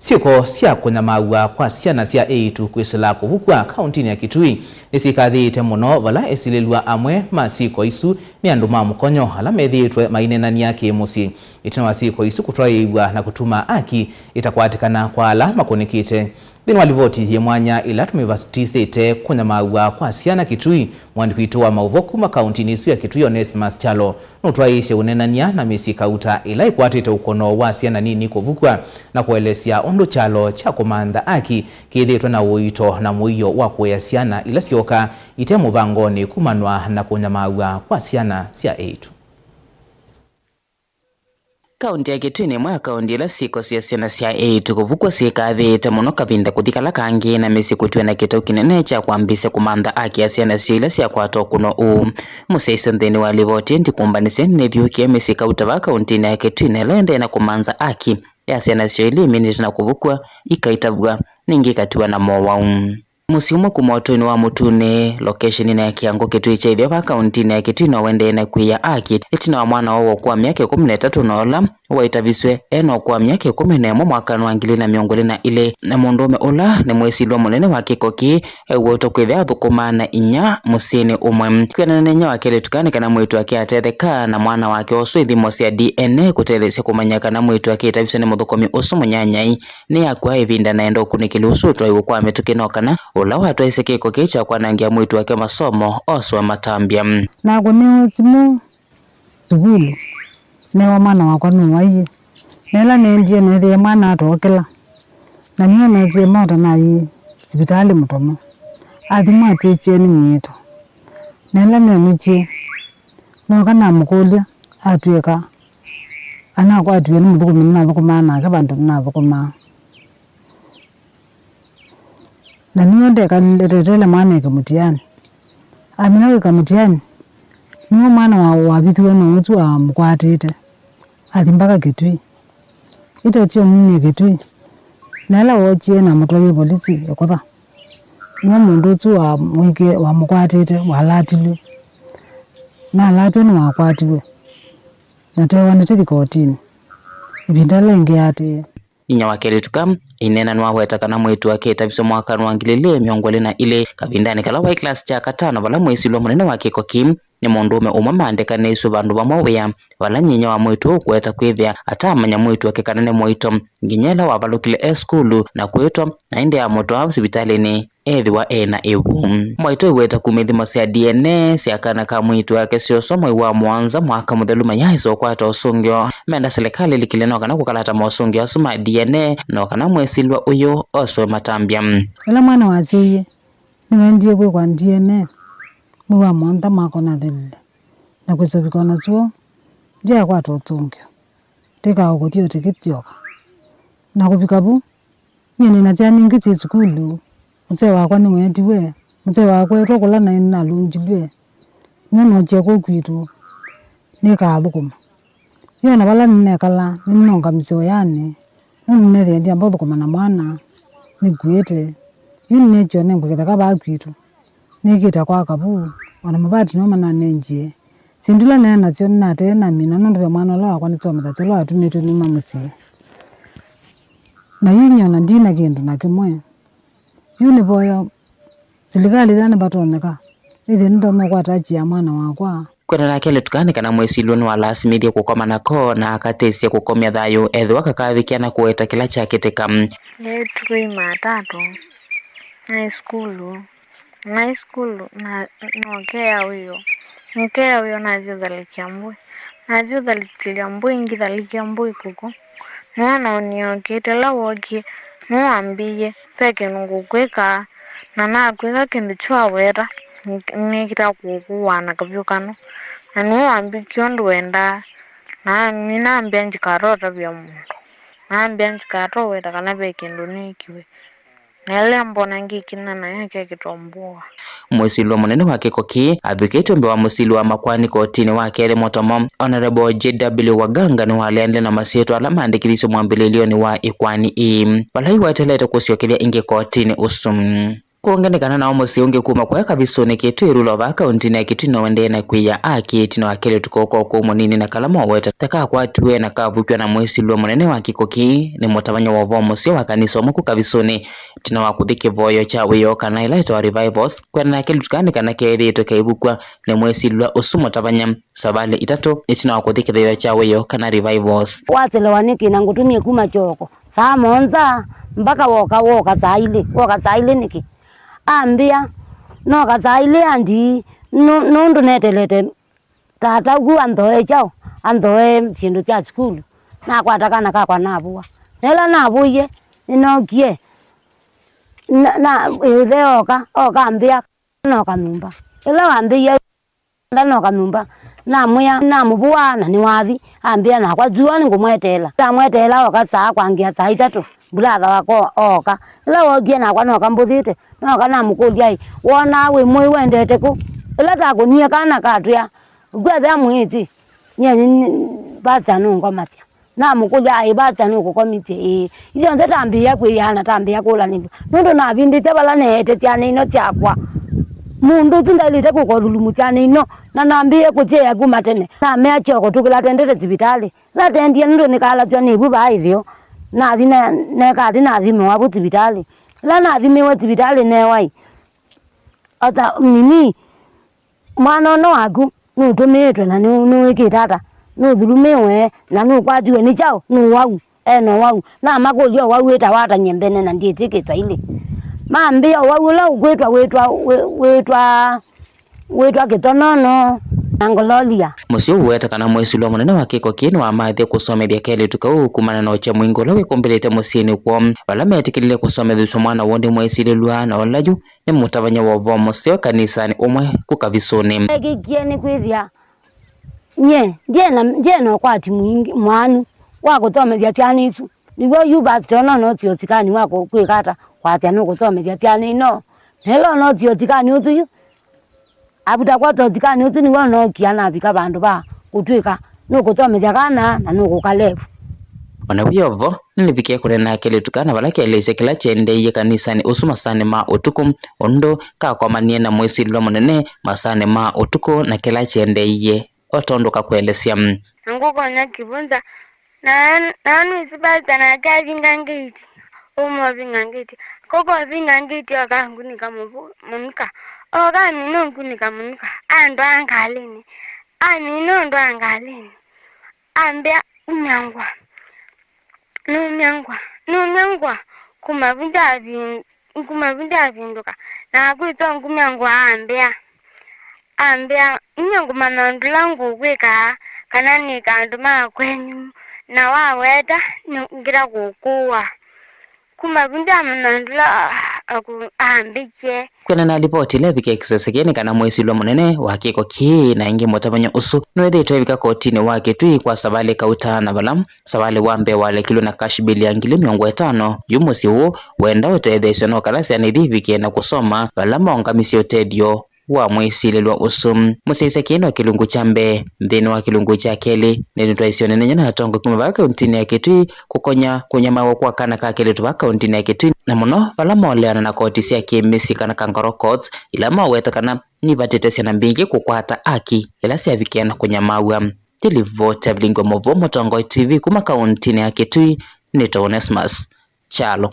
Sioko cia kunyamaua kwa ciana cia eitu kwisila kuvukwa kaunti ya Kitui nisikathite muno vala esililwa amwe masiko isu ni andu ma mukonyo ala methitwe mainenania kimusi itina siko isu kutwaiwa na kutuma aki itakwatikana kwa ala makunikite thini wa livoti ye mwanya ila tumivatisite kunyamaua kwa ciana Kitui mwandikwitu wa mauvoku makaunti isu ya Kitui Onesimus Chalo nutwaishe unenania na misika uta ila ikwatite ukono wa ciana nini kuvukwa na kuelesia ondo Chalo cha kumantha aki kithitwe na uito na muio wa kuya ciana ila sioka ite muvangoni kumanwa na kunyamaua kwa ciana cia eitu. Kaunti ya Kitui ni mwa kaunti ila siko cia ciana cia eitu kuvukwa sikathite muno kavinda kuthikala kangi na misikutwe na kitau kinene cha kwambise kumantha aki ya ciana cia cia kwato kuno u musese nthini wa livoti ndikumbanise nithiukie misika utava kaunti ya Kitui na lende na kumantha aki ya ciana cia minite na kuvukwa ikaitavua ningi katua na mowa musiumo kumotoni wa mutune location na kiango Kitui cha ithio va kaunti ya Kitui na wende na kuya aki itina wa mwana wao kwa miaka 13 na ola waitaviswe eno kwa miaka 11 mwaka wa 2024 na mundume ola ni mwesilwa munene wa kikoki woto kwithia thukuma na inya musini umwe kwena nenya wa kile tukane kana mwitu wake atetheka na mwana wake oso ithimo cia DNA kutelesya kumanyaka na mwitu wake itaviswe ni muthukomi usu munyanyai ni akwa ivinda naenda kunikili usu twaiwo kwa metukino kana ola watu isekeko kicha kwanangia mwitu wake masomo oswa matambia na kuni simu tugulu ne wa mwana wakwa no waije nela nendie ne mwana atokela na niyo nazie mota na yi sibitali mutomo athimwa atwechwe ni mwito nela ne muchi no kana mukulia atweka ana kwa atwe ni muthukumi na thukuma na ke bantu na thukuma na niyo ndeka letele mwana ke mutiani amina we kamutiani niyo mwana wa bitwe no utu wa mkwatite athimbaka Kitui itatio mimi Kitui nala wochie na mutwaye polisi ekotha niyo mundu utu wa mwike wa mkwatite walatilu na latwe ni wakwatiwe na tewa nitiki kotini ibindala inge ati inya wakele tukam inena nwa weta kana mwitu wake itaviso mwaka wa 2024 kavindani kala wa class cha katano vala mwesilwa munene wake Kim ni mundume umwe mandika nesu bandu bamwe vala nyinya wa mwitu kweta kwithia atamanya mwitu wake kanene mwito nginyela wa balukile school na kwito na inde ya moto wa hospitalini ethiwa ena ewu mwito weta kumithimo cia DNA cia kana ka mwitu wake cio somo wa Mwanza mwaka mutheluma yaiso kwata usungio menda serikali likileno kana kukalata mosungio asuma DNA no kana mwesilwa uyu oswe matambia ila mwana wasiye niwendie kwa DNA mwa monta makona thele na kwisobikona suo ndia kwa totungio teka ukutio tikitioka na kupikabu nyene na jani ngiti skulu mutse wakwa ni mwetiwe mutse wakwa rokula na ina lunjilwe nono je ko kwitu nika thukuma yona bala nnekala ninonga miso yani nne the ndia mbotho kuma na mwana ni gwete yune jone ngukitha ka ba kwitu nikita kwa kabu ona mabati no mana nenje sindula nena tyo nate na mina ndo be mwana la kwa nitsoma tatelo atumeto ni mamusi na yinyona ndina kindu na kimwe yune boya zilikali dana batoneka ithi ndo no kwatachi ya mwana wakwa kwena na kele tukane kana mwesilwa ni wala simithia kukoma nako na akatesia kukomia thayo ethwa kakavikia na kueta kila chake teka ni tui matatu na skulu na nokea huyo na vyodhalikia mbui na vyodhalikia mbui ingi dhalikia mbui kuko mwana uniokite la woki muambiye peke nungukweka na nakweka kindu chwa wera nikita kukuwana kavyukano na nuambi kiondu wenda na ninaambia njikarota vya mundu naambia njikaro wera kana bekindu nikiwe nele mbona ngikina na yake kitombua mwesilwa munene wake Koki abiketwe mbe wa musilu wa makwani kotini wake ele motomo Honorable JW Waganga ni waliande na masieto ala maandikiliso mwambililioni wa ikwani walai watelete kusiokelia inge kotini usum kuongenekana na omo siunge kuma kwa kabisa ni kitu irulo ba kaunti ya Kitui no wende na kuya aki tino akele tukoko ko munini na kalama weta taka kwa tuwe na kavukwa na mwesi lwa munene wa kikoki ni mutabanyo wa vomo sio wa kanisa omuku kabisoni tino wakuthike voyo cha wiyo kana ila to revivals kwa na akele tukane kana keri to kaibukwa ni mwesi lwa usumo tabanya sabale itatu tino wakuthike voyo cha wiyo kana revivals watele waniki na ngutumie kuma choko saa monza mpaka woka saile niki ambia no kazaile andi nundu netelete tata gu andoe chao andoe chindu cha school na kwatakana kwa nabua nela nabuye inokie na ile oka ambia no kanumba ile ambia no kanumba na muya na mubwana ni wathi ambia na kwa zuani ngumwetela tamwetela oka saa kwangia saa itatu bulatha wako oka ila wogie na kwa no kambuthite no kana mukulia wona we mwe wendete ku ila ta kunia kana katya gwetha mwiti nye basa no ngomatia na mukulia ibata no kukomiti ile nze tambia kwiyana tambia kula nindo ndo na vindite bala nete tyane ino tyakwa mundu tundalite kukothulumu tyane ino na nambie kutia gumatene na meachoko tukila tendete zibitali la tendie ndo nikala tyane buba ithio na thina ne kati na thime wa hospitali la na thime wa hospitali ne wai ata nini mwana no aku nutumitwe na nu ikitata nu thulumiwe na nu kwatiwe ni chao nu wau no wau na makolio wau eta wata nyembene na ndie tiketa ile maambia wau la wetwa kitonono angololia musio weta kana mwesi lwa munene wa kikoki wa mathi kusomethia kele tukau kumana na ucha mwingo lawe kombelete musini kwa wala metikilile kusomethia mwana wonde mwesi lwa na olaju ni mutabanya wa vomo sio kanisani umwe kukavisoni kikieni kwithia nye no kwati mwingi mwanu wako tomethia tyani isu niwo yuba tona no tiotikani wako kwikata kwatia no kutomethia tyani no helo no tiotikani utuyu abuta kwa totikani utu ni wono kiana bika bandu ba kutwika nuko tomethia kana na nuko kalevu ona byovo nilibikia kule na kele tukana balake eleze kila chende ye kanisani usuma sane ma utuku ondo ka kwa manie na mwesi lwa munene masane ma utuku na kila chende ye otondoka kuelesia nguko na kibunza na nisibata na kaji ngangiti umo vingangiti koko vingangiti akanguni kama munika oga mino nguni kama munika ando angalini amino ndo angalini ambia nunyangwa kumavunda vinduka na kuito ngumyangwa ambia nyangu manandula ngukwika kanani kanduma kwenyu na waweta ngira kukuwa kumavunda manandula ambike kwena na ripoti lebike kisesekene kana mwesi lwa munene wa kikoki na ingi mutavanya usu nwethe bika kotini wake tui kwa sabale kautana balam sabale wambe wale kilo na cash bili ya ngili 50 yumusi huo wenda utethesyo no kalasi anithivike na kusoma balama ongamisi otedio wa mwesi lelwa usu musisekene wa kilungu chambe nthini wa kilungu cha keli nini twaisione nenya na hatongo kumaba kauntini ya Kitui kukonya kunyama kwa kana ka keli tuba kauntini ya Kitui na muno balama oleana na koti cia kimisi kana Kangoro Courts ila maweta kana ni batetesya na mbingi kukwata aki ila siavikena kunyamawa Televote Blingo Movo Motongo TV kuma kauntini ya Kitui ni Onesmus Chalo.